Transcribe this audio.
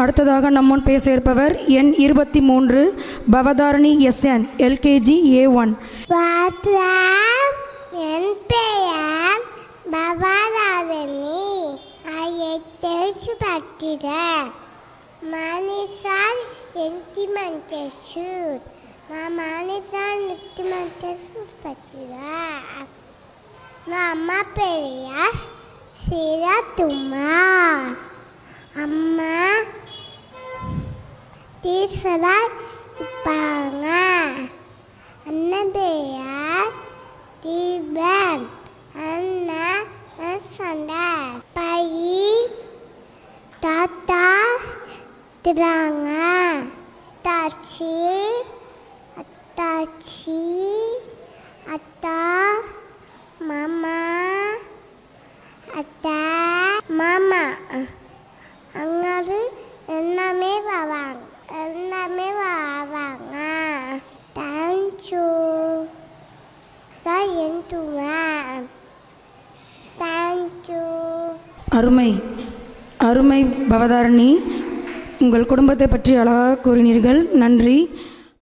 அடுத்ததாக நம்முன் பேச இருப்பவர் எண் 23 பவதாரணி SN LKG A1. என் பெயர் பவதாரணி. ஐஎஸ்எஸ் படிக்கிறேன். மானிசால் என்டிமெண்டேஷன். நான் மானிசால் என்டிமெண்டேஷன் படிக்கிறேன். நான் அம்மா பெயர் சீரத்துமா. அம்மா டீச்சராக இருப்பாங்க. அண்ணன் பெயர் தீபன். அண்ணன் சண்டை பையி தாத்தா திராங்க. தாச்சி அத்தாச்சி அத்தா மாமா அத்தை மாமா அங்காரு எல்லாமே வருவாங்க. தேங்க்யூ. தேங்க்யூ. அருமை அருமை பவதாரணி, உங்கள் குடும்பத்தை பற்றி அழகாக கூறினீர்கள். நன்றி.